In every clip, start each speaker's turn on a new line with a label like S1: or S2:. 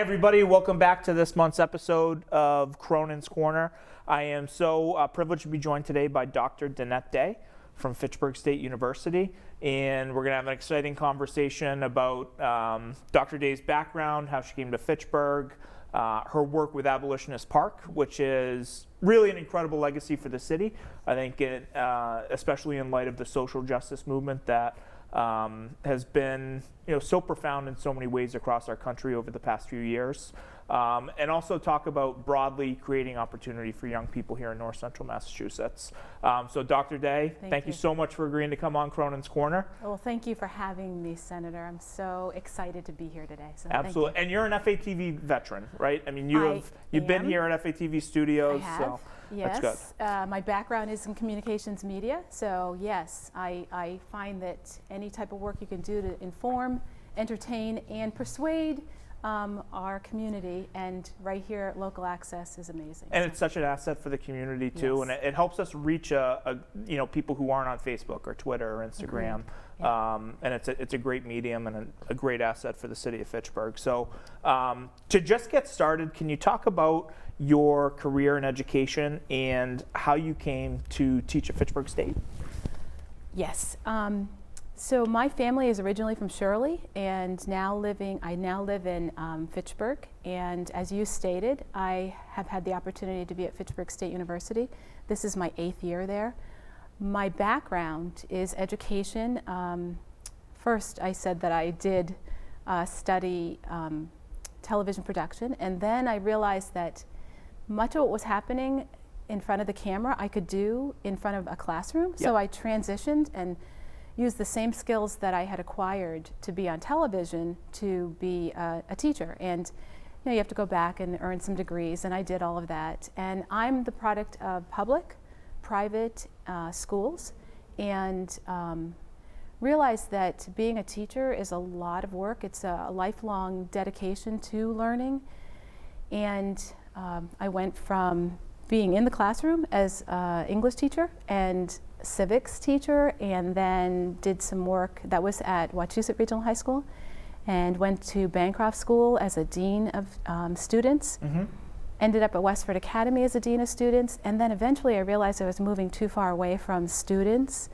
S1: everybody. Welcome back to this month's episode of Cronin's Corner. I am so privileged to be joined today by Dr. Danette from Fitchburg State University, and we're going to have an exciting conversation about Dr. Day's background, how she came to Fitchburg, her work with Abolitionist Park, which is really an incredible legacy for the city. I think it, especially in light of the social justice movement that has been so profound in so many ways across our country over the past few years, and also talk about broadly creating opportunity for young people here in North Central Massachusetts. So Dr. Day, thank you so much for agreeing to come on Cronin's Corner.
S2: Well, thank you for having me, Senator. I'm so excited to be here today. So
S1: absolutely. And you're an FATV veteran, right? I mean, you've been here at FATV Studios.
S2: I have.
S1: So
S2: yes.
S1: That's good.
S2: My background is in communications media, so yes, I find that any type of work you can do to inform, entertain, and persuade our community, and right here at Local Access is amazing.
S1: And it's such an asset for the community too,
S2: yes.
S1: and it helps us reach people who aren't on Facebook or Twitter or Instagram.
S2: Yeah.
S1: And it's a great medium and a great asset for the city of Fitchburg. So to just get started, can you talk about your career in education and how you came to teach at Fitchburg State?
S2: Yes. So my family is originally from Shirley, and I now live in Fitchburg. And as you stated, I have had the opportunity to be at Fitchburg State University. This is my 8th year there. My background is education. First, I said that I did study television production, and then I realized that much of what was happening in front of the camera I could do in front of a classroom. Yep. So I transitioned and used the same skills that I had acquired to be on television to be a teacher. And you have to go back and earn some degrees, and I did all of that. And I'm the product of public, private schools, and realized that being a teacher is a lot of work. It's a lifelong dedication to learning. And I went from being in the classroom as an English teacher and civics teacher, and then did some work that was at Wachusett Regional High School, and went to Bancroft School as a dean of students. Mm-hmm. Ended up at Westford Academy as a dean of students, and then eventually I realized I was moving too far away from students,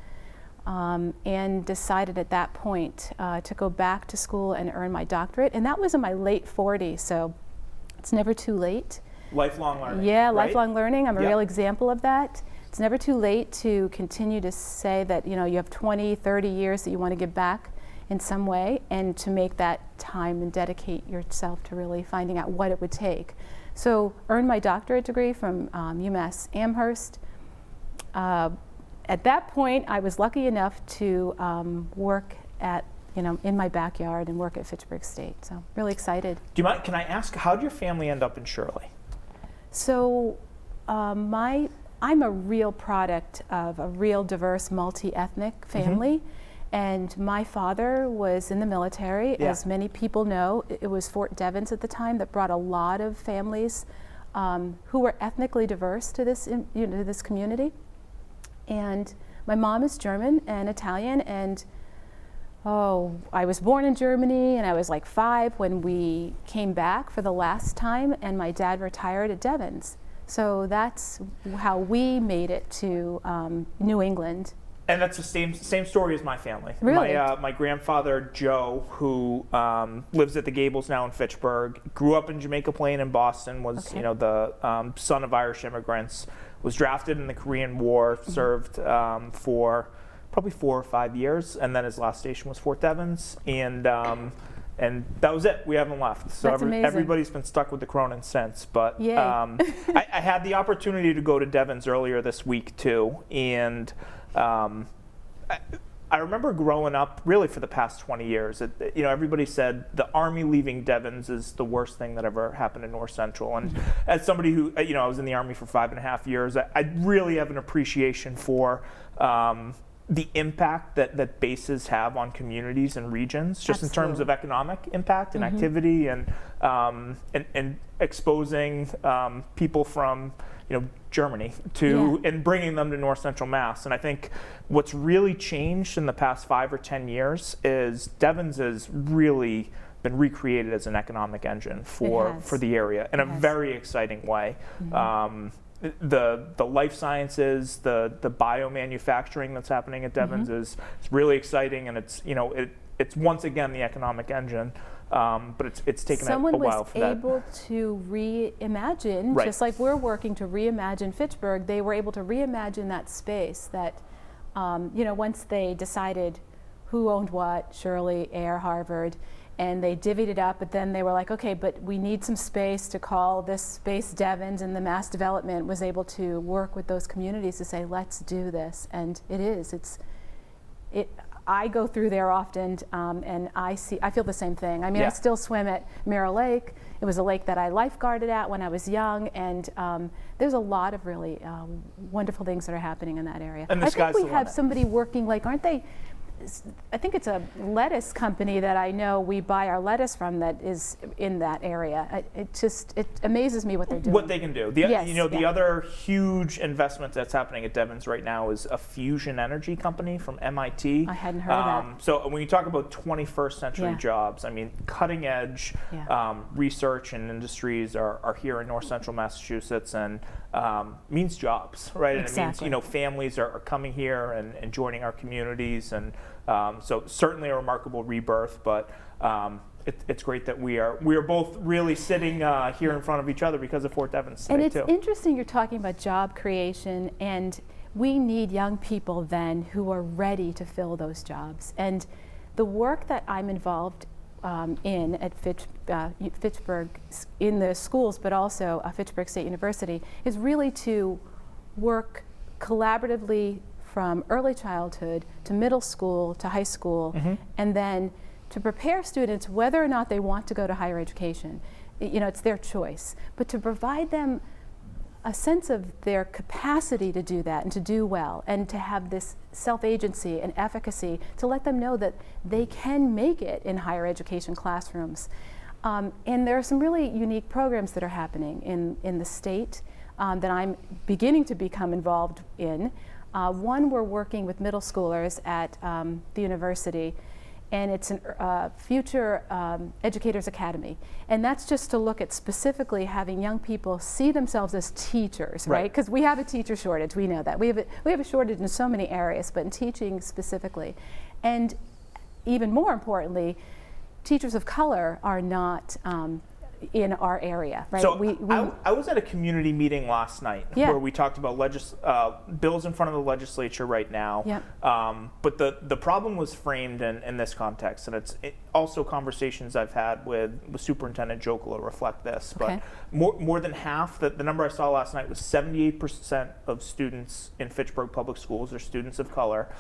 S2: and decided at that point to go back to school and earn my doctorate, and that was in my late 40s, so it's never too late.
S1: Lifelong learning.
S2: Yeah,
S1: right?
S2: Lifelong learning. I'm a
S1: yep.
S2: real example of that. It's never too late to continue to say that you have 20, 30 years that you want to give back in some way, and to make that time and dedicate yourself to really finding out what it would take. So earned my doctorate degree from UMass Amherst. At that point, I was lucky enough to work at in my backyard and work at Fitchburg State. So really excited.
S1: Do you mind? Can I ask, how did your family end up in Shirley?
S2: So I'm a real product of a real diverse, multi-ethnic family. Mm-hmm. And my father was in the military. Yeah. As many people know, it was Fort Devens at the time that brought a lot of families who were ethnically diverse to this, to this community. And my mom is German and Italian, and I was born in Germany, and I was like 5 when we came back for the last time, and my dad retired at Devens. So that's how we made it to New England.
S1: And that's the same story as my family.
S2: Really?
S1: My grandfather, Joe, who lives at the Gables now in Fitchburg, grew up in Jamaica Plain in Boston, was
S2: okay.
S1: The son of Irish immigrants, was drafted in the Korean War, mm-hmm. served for probably 4 or 5 years, and then his last station was Fort Devens, and that was it. We haven't left. So everybody's been stuck with the Cronin since. But I had the opportunity to go to Devens earlier this week too, and I remember growing up really for the past 20 years. Everybody said the Army leaving Devens is the worst thing that ever happened in North Central. And as somebody who I was in the Army for 5.5 years, I really have an appreciation for the impact that bases have on communities and regions, just
S2: Absolutely.
S1: in terms of economic impact and mm-hmm. activity, and exposing people from Germany to and bringing them to North Central Mass. And I think what's really changed in the past 5 or 10 years is Devens has really been recreated as an economic engine for the area in a very exciting way. The life sciences, the biomanufacturing that's happening at Devens is really exciting, and it's once again the economic engine. But it's taken a while for that.
S2: Someone was able to reimagine, just like we're working to reimagine Fitchburg, they were able to reimagine that space that, once they decided who owned what, Shirley, Air, Harvard, and they divvied it up, but then they were like, okay, but we need some space to call this space Devens, and the mass development was able to work with those communities to say, let's do this. And I go through there often, and I feel the same thing. I mean, I still swim at Mirror Lake. It was a lake that I lifeguarded at when I was young, and there's a lot of really wonderful things that are happening in that area.
S1: And
S2: I think we have somebody working, like, aren't they? I think it's a lettuce company that I know we buy our lettuce from that is in that area. It amazes me what they're doing.
S1: What they can do. The other huge investment that's happening at Devens right now is a fusion energy company from MIT.
S2: I hadn't heard of that.
S1: So when you talk about 21st century jobs, I mean, cutting edge research and industries are here in north central Massachusetts, and means jobs, right?
S2: Exactly.
S1: And it means families are coming here and joining our communities, and so certainly a remarkable rebirth. But it's great that we are both really sitting here in front of each other because of Fort Devens today,
S2: and it's
S1: too.
S2: interesting you're talking about job creation, and we need young people then who are ready to fill those jobs. And the work that I'm involved in at Fitchburg, in the schools, but also Fitchburg State University, is really to work collaboratively from early childhood to middle school to high school, and then to prepare students whether or not they want to go to higher education. It's their choice, but to provide them a sense of their capacity to do that and to do well, and to have this self-agency and efficacy to let them know that they can make it in higher education classrooms. And there are some really unique programs that are happening in the state that I'm beginning to become involved in. One, we're working with middle schoolers at the university, and it's a future educators academy, and that's just to look at specifically having young people see themselves as teachers, right? Because we have a teacher shortage. We know that we have a shortage in so many areas, but in teaching specifically, and even more importantly, teachers of color are not in our area, right?
S1: So I was at a community meeting last night where we talked about bills in front of the legislature right now. But the problem was framed in this context, and it's also conversations I've had with Superintendent Jokola reflect this. But more than half, the number I saw last night was 78% of students in Fitchburg Public Schools are students of color,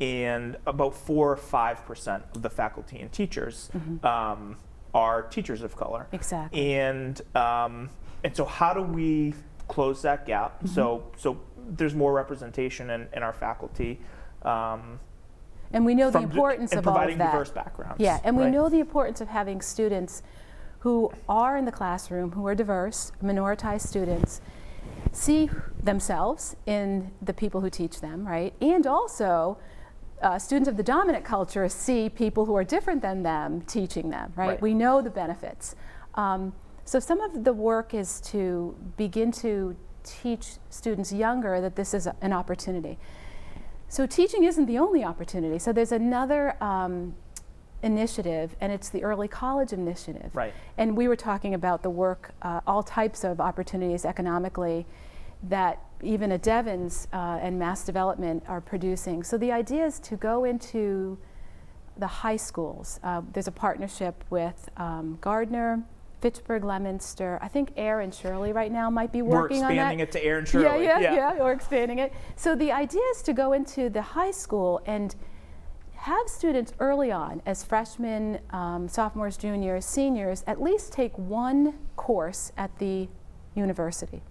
S1: and about 4 or 5% of the faculty and teachers are teachers of color.
S2: Exactly.
S1: And so how do we close that gap so there's more representation in our faculty?
S2: And we know the importance of all of that.
S1: And providing diverse backgrounds.
S2: Yeah, and we know the importance of having students who are in the classroom, who are diverse, minoritized students, see themselves in the people who teach them, right? And also, students of the dominant culture see people who are different than them teaching them, right? We know the benefits. So some of the work is to begin to teach students younger that this is an opportunity. So teaching isn't the only opportunity. So there's another initiative, and it's the Early College Initiative. And we were talking about the work, all types of opportunities economically that even at Devens and Mass Development are producing. So the idea is to go into the high schools. There's a partnership with Gardner, Fitchburg, Leominster. I think Air and Shirley right now might be working on that.
S1: We're expanding it to Air and Shirley.
S2: Yeah, we're expanding it. So the idea is to go into the high school and have students early on, as freshmen, sophomores, juniors, seniors, at least take one course at the university.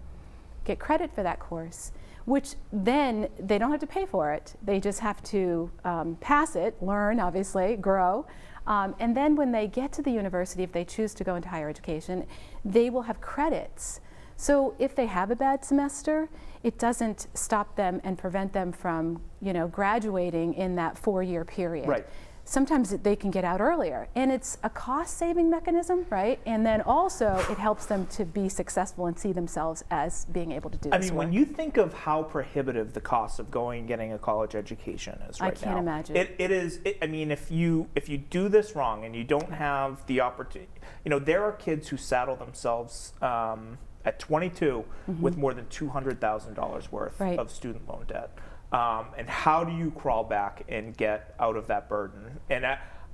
S2: Get credit for that course, which then they don't have to pay for it. They just have to pass it, learn, obviously, grow. And then when they get to the university, if they choose to go into higher education, they will have credits. So if they have a bad semester, it doesn't stop them and prevent them from, graduating in that 4-year period. sometimes they can get out earlier, and it's a cost-saving mechanism, right? And then also it helps them to be successful and see themselves as being able to do this work.
S1: When you think of how prohibitive the cost of going and getting a college education is right now,
S2: I can't imagine.
S1: It is. If you do this wrong and you don't have the opportunity, there are kids who saddle themselves at 22 with more than $200,000 worth of student loan debt. And how do you crawl back and get out of that burden? And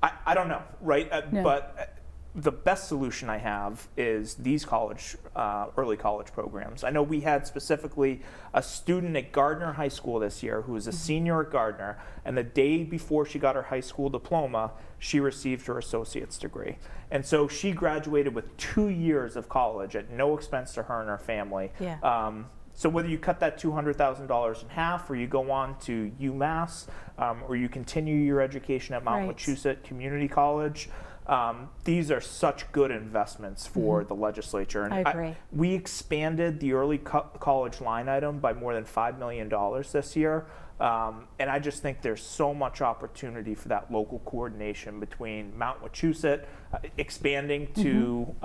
S1: I don't know, right?
S2: No.
S1: But the best solution I have is these early college programs. I know we had specifically a student at Gardner High School this year who was a senior at Gardner, and the day before she got her high school diploma, she received her associate's degree. And so she graduated with 2 years of college at no expense to her and her family.
S2: Yeah.
S1: So whether you cut that $200,000 in half, or you go on to UMass, or you continue your education at Mount Wachusett Community College, these are such good investments for the legislature. And
S2: I agree.
S1: We expanded the early college line item by more than $5 million this year. And I just think there's so much opportunity for that local coordination between Mount Wachusett, expanding to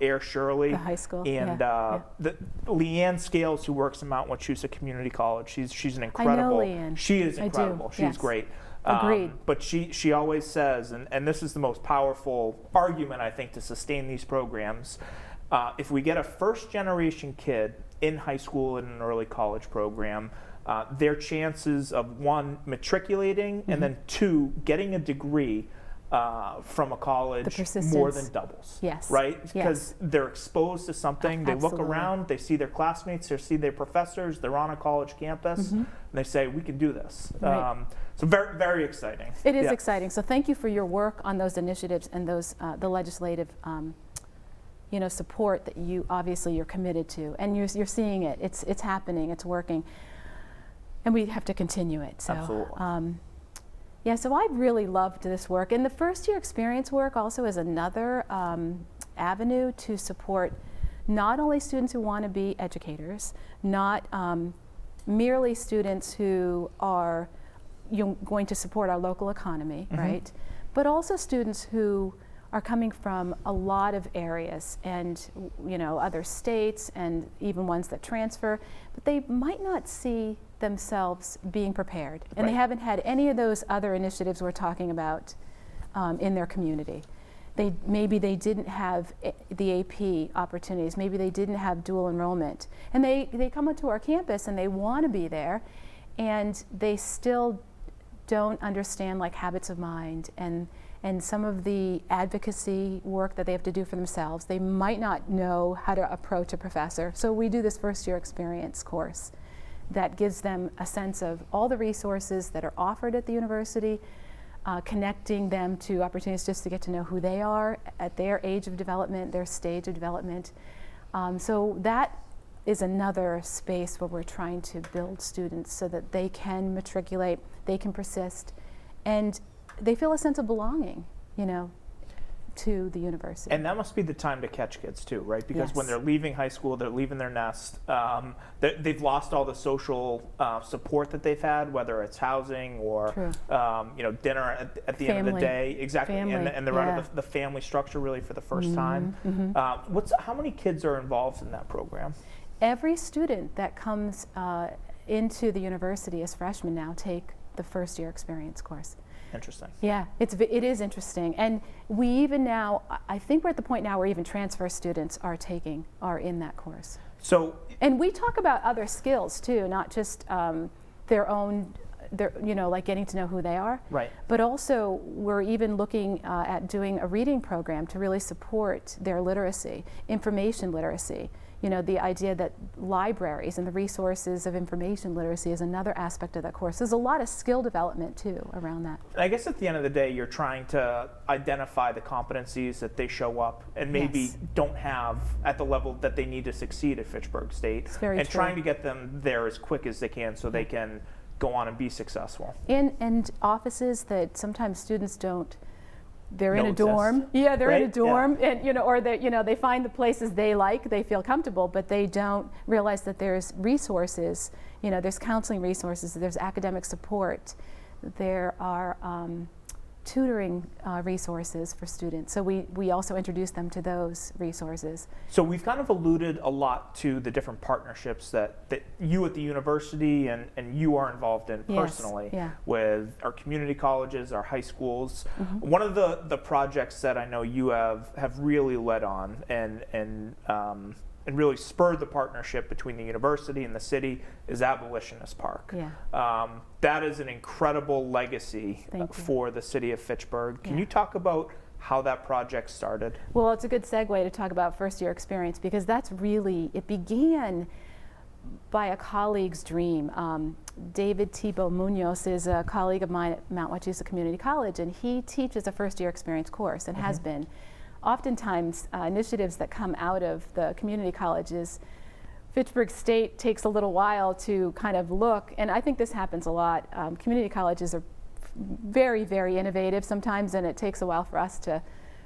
S1: Air Shirley,
S2: the high school,
S1: and the Leanne Scales, who works in Mount Wachusett Community College. She's an incredible.
S2: I know Leanne.
S1: She is incredible. She's
S2: Yes.
S1: great.
S2: Agreed.
S1: But she always says, and this is the most powerful argument I think to sustain these programs. If we get a first-generation kid in high school in an early college program, their chances of, one, matriculating, and then two, getting a degree from a college more than doubles.
S2: Yes.
S1: Right? Because they're exposed to something, they look
S2: Absolutely.
S1: around, they see their classmates, they see their professors, they're on a college campus, and they say, we can do this.
S2: Right.
S1: So very, very exciting.
S2: It is exciting. So thank you for your work on those initiatives and those the legislative support that you're committed to, and you're seeing it. It's happening. It's working, and we have to continue it. So,
S1: absolutely.
S2: So I really loved this work, and the first year experience work also is another avenue to support not only students who want to be educators, not merely students who are going to support our local economy, right? But also students who are coming from a lot of areas and other states and even ones that transfer, but they might not see themselves being prepared, and they haven't had any of those other initiatives we're talking about in their community. Maybe they didn't have the AP opportunities, maybe they didn't have dual enrollment, and they come onto our campus and they want to be there, and they still don't understand habits of mind and some of the advocacy work that they have to do for themselves. They might not know how to approach a professor. So we do this first year experience course that gives them a sense of all the resources that are offered at the university, connecting them to opportunities just to get to know who they are at their age of development, their stage of development. So that is another space where we're trying to build students so that they can matriculate, they can persist, and they feel a sense of belonging, to the university.
S1: And that must be the time to catch kids too, right? Because when they're leaving high school, they're leaving their nest, they've lost all the social support that they've had, whether it's housing or dinner at the end of the day. Exactly. And they're out of the family structure really for the first time. How many kids are involved in that program?
S2: Every student that comes into the university as freshmen now take the first year experience course.
S1: Interesting.
S2: Yeah, it is interesting, and we even now, I think we're at the point now where even transfer students are in that course.
S1: So,
S2: and we talk about other skills too, not just their own, like getting to know who they are.
S1: Right.
S2: But also we're even looking at doing a reading program to really support their literacy, information literacy. The idea that libraries and the resources of information literacy is another aspect of that course. There's a lot of skill development too around that.
S1: I guess at the end of the day, you're trying to identify the competencies that they show up and maybe don't have at the level that they need to succeed at Fitchburg State.
S2: It's very true.
S1: Trying to get them there as quick as they can so they can go on and be successful.
S2: And offices that sometimes students don't. They're in a dorm.
S1: Yeah,
S2: they're in a dorm, and or they find the places they like, they feel comfortable, but they don't realize that there's resources. There's counseling resources, there's academic support, there are tutoring resources for students. So we also introduce them to those resources.
S1: So we've kind of alluded a lot to the different partnerships that you at the university and you are involved in personally, with our community colleges, our high schools. Mm-hmm. One of the projects that I know you have really led on and really spurred the partnership between the university and the city is Abolitionist Park.
S2: Yeah.
S1: That is an incredible legacy for the city of Fitchburg. Can you talk about how that project started?
S2: Well, it's a good segue to talk about first year experience, because that's really, it began by a colleague's dream. David Tebow Munoz is a colleague of mine at Mount Wachusett Community College, and he teaches a first year experience course and has been. Oftentimes, initiatives that come out of the community colleges, Fitchburg State takes a little while to kind of look, and I think this happens a lot. Community colleges are very, very innovative sometimes, and it takes a while for us to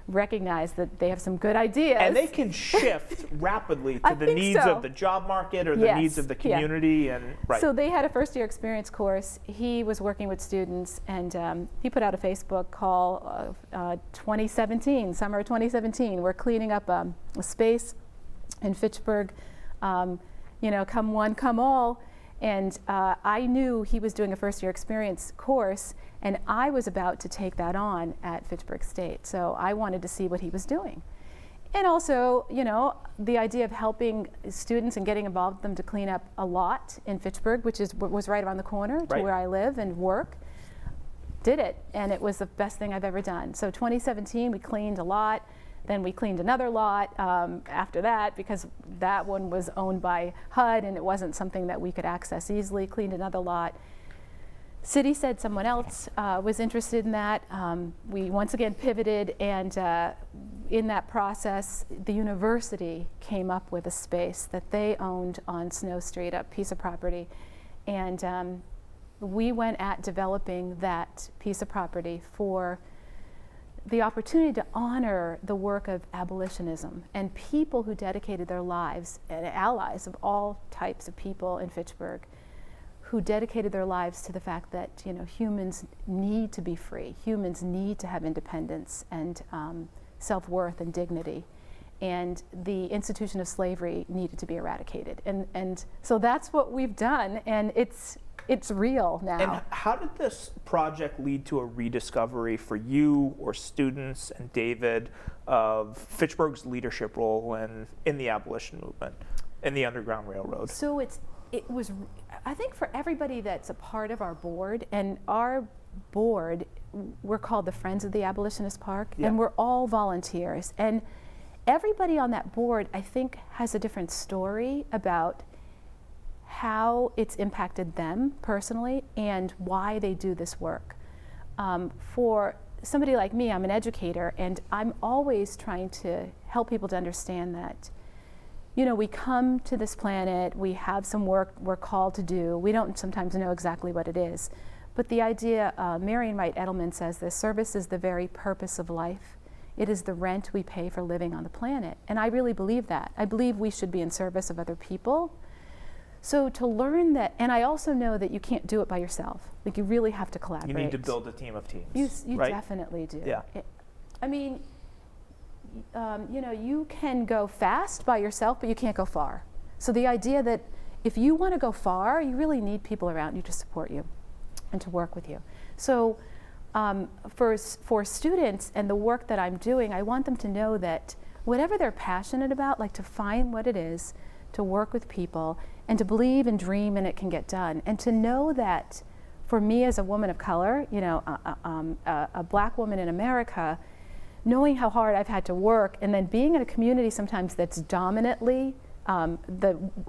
S2: recognize that they have some good ideas.
S1: And they can shift rapidly to the needs of the job market or the needs of the community. And
S2: So they had a first year experience course. He was working with students, and he put out a Facebook call 2017, summer of 2017. We're cleaning up a space in Fitchburg, come one, come all. And I knew he was doing a first year experience course, and I was about to take that on at Fitchburg State. So I wanted to see what he was doing. And also, the idea of helping students and getting involved with them to clean up a lot in Fitchburg, which was right around the corner to where I live and work, did it. And it was the best thing I've ever done. So 2017, we cleaned a lot. Then we cleaned another lot after that, because that one was owned by HUD and it wasn't something that we could access easily. Cleaned another lot. City said someone else was interested in that. We once again pivoted, and in that process, the university came up with a space that they owned on Snow Street, a piece of property. And we went at developing that piece of property for the opportunity to honor the work of abolitionism and people who dedicated their lives, and allies of all types of people in Fitchburg, who dedicated their lives to the fact that humans need to be free, humans need to have independence and self-worth and dignity, and the institution of slavery needed to be eradicated. And so that's what we've done, and it's real now.
S1: And how did this project lead to a rediscovery for you or students and David of Fitchburg's leadership role in the abolition movement, in the Underground Railroad?
S2: So it was, I think, for everybody that's a part of our board, and our board, we're called the Friends of the Abolitionist Park, and we're all volunteers. And everybody on that board, I think, has a different story about how it's impacted them personally and why they do this work. For somebody like me, I'm an educator, and I'm always trying to help people to understand that, we come to this planet, we have some work we're called to do. We don't sometimes know exactly what it is. But the idea, Marian Wright Edelman says this: service is the very purpose of life. It is the rent we pay for living on the planet. And I really believe that. I believe we should be in service of other people. So to learn that, and I also know that you can't do it by yourself. Like, you really have to collaborate.
S1: You need to build a team of teams.
S2: You definitely do.
S1: Yeah.
S2: You can go fast by yourself, but you can't go far. So the idea that if you want to go far, you really need people around you to support you and to work with you. So for students and the work that I'm doing, I want them to know that whatever they're passionate about, like to find what it is, to work with people, and to believe and dream and it can get done. And to know that for me as a woman of color, a black woman in America, knowing how hard I've had to work, and then being in a community sometimes that's dominantly,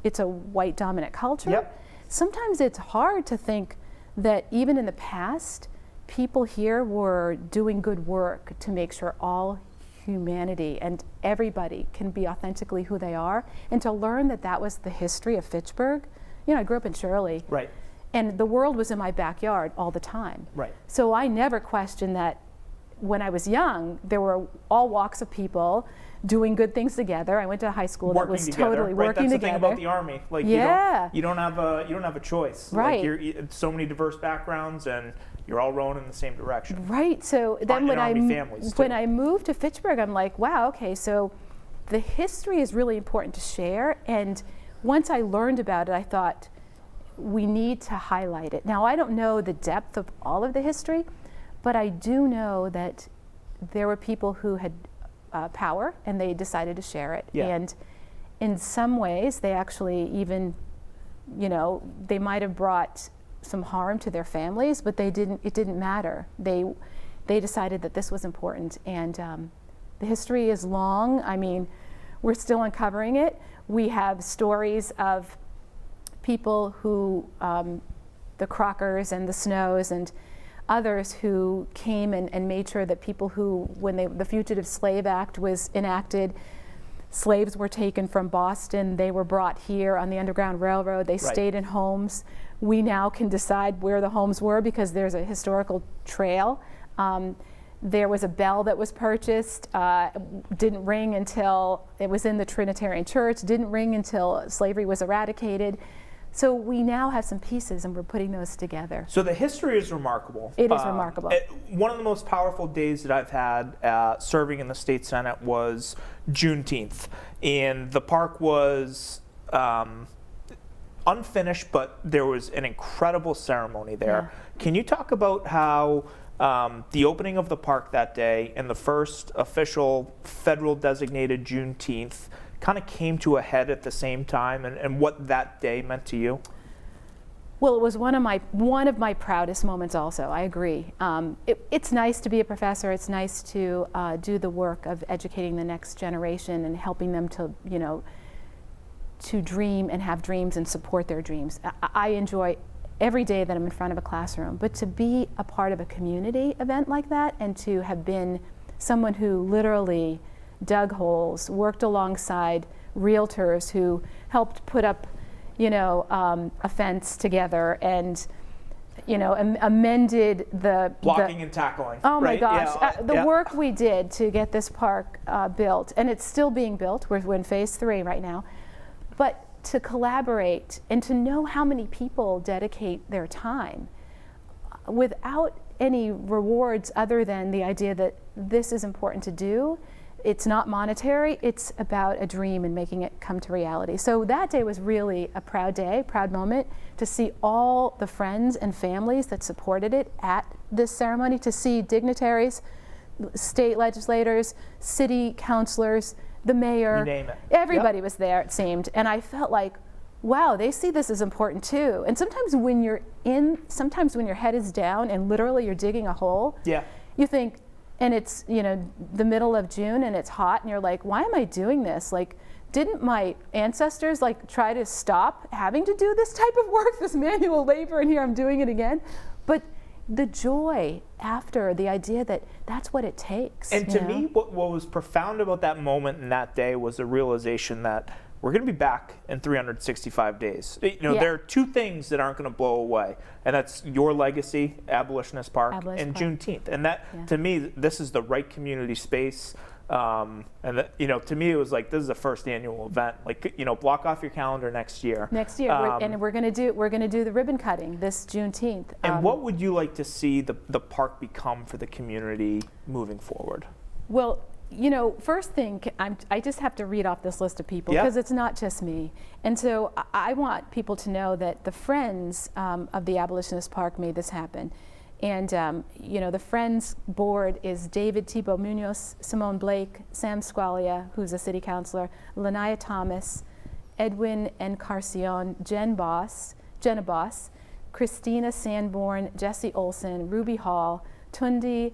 S2: it's a white dominant culture. Sometimes it's hard to think that even in the past, people here were doing good work to make sure all humanity and everybody can be authentically who they are, and to learn that that was the history of Fitchburg. I grew up in Shirley, and the world was in my backyard all the time. So I never questioned that. When I was young, there were all walks of people, doing good things together. I went to a high school that was totally
S1: right?
S2: working
S1: That's
S2: together.
S1: the thing about the Army. Like you don't have a choice.
S2: Right.
S1: Like so many diverse backgrounds, and you're all rowing in the same direction.
S2: Right. So then when I moved to Fitchburg, I'm like, wow, okay, so the history is really important to share. And once I learned about it, I thought, we need to highlight it. Now, I don't know the depth of all of the history, but I do know that there were people who had power and they decided to share it.
S1: Yeah.
S2: And in some ways, they actually even, they might have brought some harm to their families, but it didn't matter. They decided that this was important. And the history is long. I mean, we're still uncovering it. We have stories of people who, the Crockers and the Snows and others who came and made sure that people who, when the Fugitive Slave Act was enacted, slaves were taken from Boston, they were brought here on the Underground Railroad, they stayed in homes. We now can decide where the homes were because there's a historical trail. There was a bell that was purchased, didn't ring until it was in the Trinitarian Church, didn't ring until slavery was eradicated. So we now have some pieces and we're putting those together.
S1: So the history is remarkable.
S2: It is remarkable.
S1: One of the most powerful days that I've had serving in the state senate was Juneteenth. And the park was unfinished, but there was an incredible ceremony there. Yeah. Can you talk about how the opening of the park that day and the first official federal designated Juneteenth kind of came to a head at the same time, and what that day meant to you?
S2: Well, it was one of my proudest moments also, I agree. It's nice to be a professor, it's nice to do the work of educating the next generation and helping them to, to dream and have dreams and support their dreams. I enjoy every day that I'm in front of a classroom, but to be a part of a community event like that and to have been someone who literally dug holes, worked alongside realtors who helped put up, a fence together and, amended the
S1: blocking and tackling.
S2: Oh my
S1: right?
S2: gosh,
S1: Yeah.
S2: The work we did to get this park built, and it's still being built. We're in phase 3 right now, but to collaborate and to know how many people dedicate their time without any rewards other than the idea that this is important to do. It's not monetary, it's about a dream and making it come to reality. So that day was really a proud day, proud moment to see all the friends and families that supported it at this ceremony, to see dignitaries, state legislators, city councilors, the mayor,
S1: you name it.
S2: Everybody was there, it seemed. And I felt like, wow, they see this as important too. And sometimes when your head is down and literally you're digging a hole, you think, and it's, the middle of June and it's hot and you're like, why am I doing this? Like, didn't my ancestors try to stop having to do this type of work, this manual labor, and here I'm doing it again? But the joy after, the idea that that's what it takes.
S1: And to me, what was profound about that moment and that day was the realization that we're going to be back in 365 days. There are two things that aren't going to blow away, and that's your legacy, Abolitionist Park, and Juneteenth. And that, to me, this is the right community space. And to me, it was like, this is the first annual event. Block off your calendar next year. Next year,
S2: and we're going to do the ribbon cutting this Juneteenth.
S1: And what would you like to see the park become for the community moving forward?
S2: Well, first thing, I just have to read off this list of people because it's not just me. And so I want people to know that the Friends of the Abolitionist Park made this happen. And, the Friends board is David Thibault Munoz, Simone Blake, Sam Squalia, who's a city councilor, Lanaya Thomas, Edwin Encarcion, Jenna Boss, Christina Sanborn, Jesse Olson, Ruby Hall, Tundi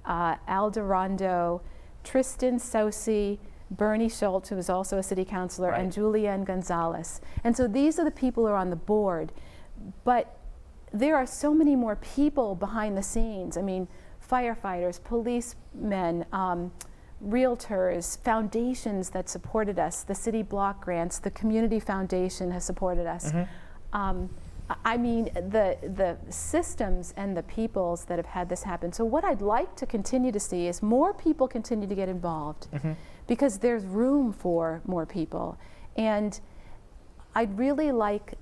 S2: Alderondo, Tristan Sosi, Bernie Schultz, who is also a city councilor, and Julianne Gonzalez. And so these are the people who are on the board. But there are so many more people behind the scenes. I mean, firefighters, policemen, realtors, foundations that supported us, the city block grants, the community foundation has supported us. Mm-hmm. The systems and the peoples that have had this happen. So what I'd like to continue to see is more people continue to get involved. Mm-hmm. because there's room for more people. And I'd really like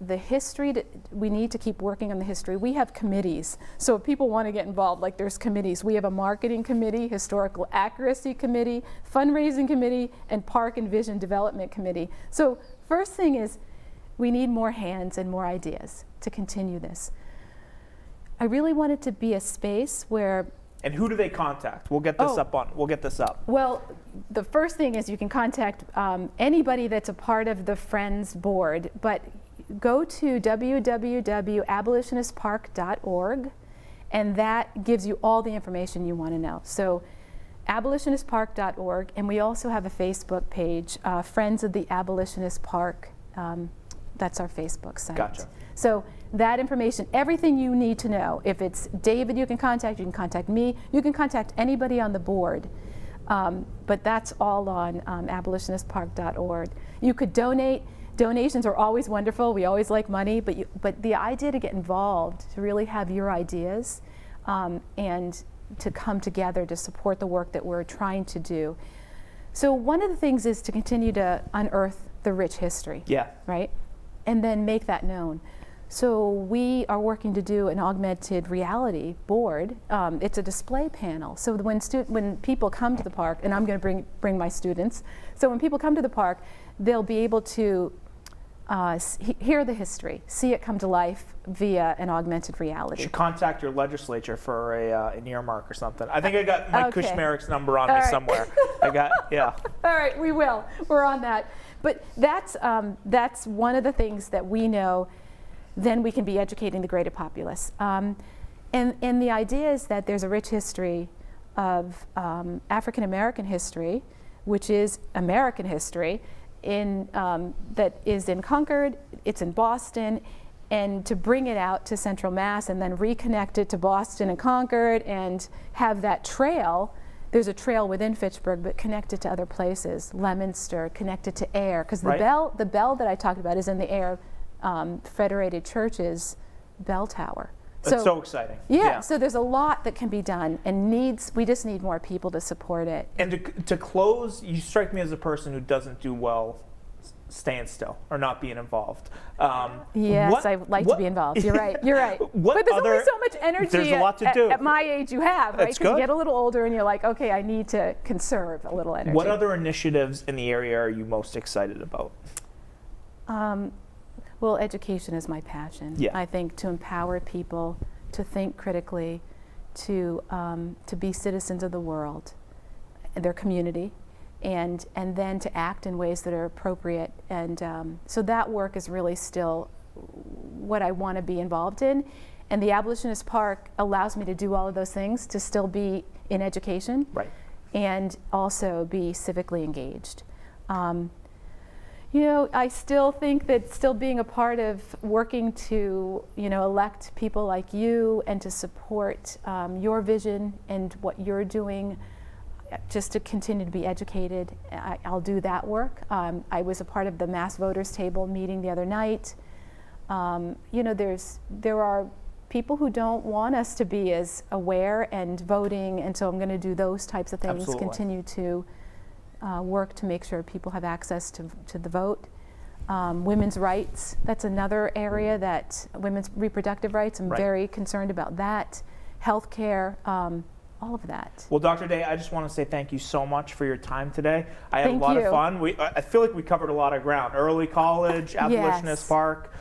S2: the history, we need to keep working on the history. We have committees, so if people want to get involved, like there's committees. We have a marketing committee, historical accuracy committee, fundraising committee, and park and vision development committee. So first thing is, we need more hands and more ideas to continue this. I really want it to be a space where.
S1: And who do they contact? We'll get this We'll get this up.
S2: Well, the first thing is you can contact anybody that's a part of the Friends board, but go to www.abolitionistpark.org, and that gives you all the information you want to know. So abolitionistpark.org, and we also have a Facebook page, Friends of the Abolitionist Park. That's our Facebook site.
S1: Gotcha.
S2: So that information, everything you need to know. If it's David you can contact me, you can contact anybody on the board. But that's all on abolitionistpark.org. You could donate. Donations are always wonderful. We always like money, but the idea to get involved, to really have your ideas, and to come together to support the work that we're trying to do. So one of the things is to continue to unearth the rich history.
S1: Yeah.
S2: Right? And then make that known. So we are working to do an augmented reality board. It's a display panel. So when people come to the park, and I'm going to bring my students, so when people come to the park, they'll be able to hear the history, see it come to life via an augmented reality.
S1: You should contact your legislature for an earmark or something. I think I got Mike Kushmerik's number on me somewhere. Yeah.
S2: All right, we will. We're on that. But that's one of the things that we know. Then we can be educating the greater populace. And the idea is that there's a rich history of African American history, which is American history, that is in Concord, it's in Boston, and to bring it out to Central Mass and then reconnect it to Boston and Concord and have that trail. There's a trail within Fitchburg, but connected to other places, Leominster, connected to Air, because the bell that I talked about is in the Air Federated Church's bell tower.
S1: That's so exciting.
S2: Yeah, so there's a lot that can be done, and we just need more people to support it.
S1: And to close, you strike me as a person who doesn't do well staying still or not being involved.
S2: Yes, I like to be involved. You're right. You're right. But there's only so much energy.
S1: There's a lot to do.
S2: At my age you have, right?
S1: Because
S2: you get a little older and you're like, okay, I need to conserve a little energy.
S1: What other initiatives in the area are you most excited about?
S2: Well, education is my passion.
S1: Yeah.
S2: I think to empower people to think critically, to be citizens of the world, their community, and then to act in ways that are appropriate. And so that work is really still what I want to be involved in. And the Abolitionist Park allows me to do all of those things, to still be in education,
S1: right,
S2: and also be civically engaged. You know, I still think that still being a part of working to, elect people like you and to support your vision and what you're doing, just to continue to be educated, I'll do that work. I was a part of the Mass Voters Table meeting the other night. There are people who don't want us to be as aware and voting, and so I'm going to do those types of things.
S1: Absolutely.
S2: Continue to work to make sure people have access to the vote. Women's rights, that's another area that women's reproductive rights, I'm very concerned about that. Healthcare, all of that.
S1: Well, Dr. Day, I just want to say thank you so much for your time today. I had a lot of fun. I feel like we covered a lot of ground. Early college, Abolitionist Park,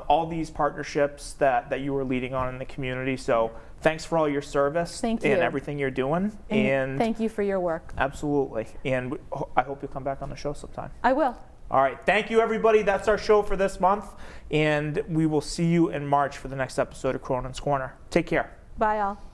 S1: all these partnerships that you were leading on in the community. So thanks for all your service and everything you're doing. And
S2: thank you for your work.
S1: Absolutely. And I hope you'll come back on the show sometime.
S2: I will.
S1: All right. Thank you, everybody. That's our show for this month. And we will see you in March for the next episode of Cronin's Corner. Take care.
S2: Bye, all.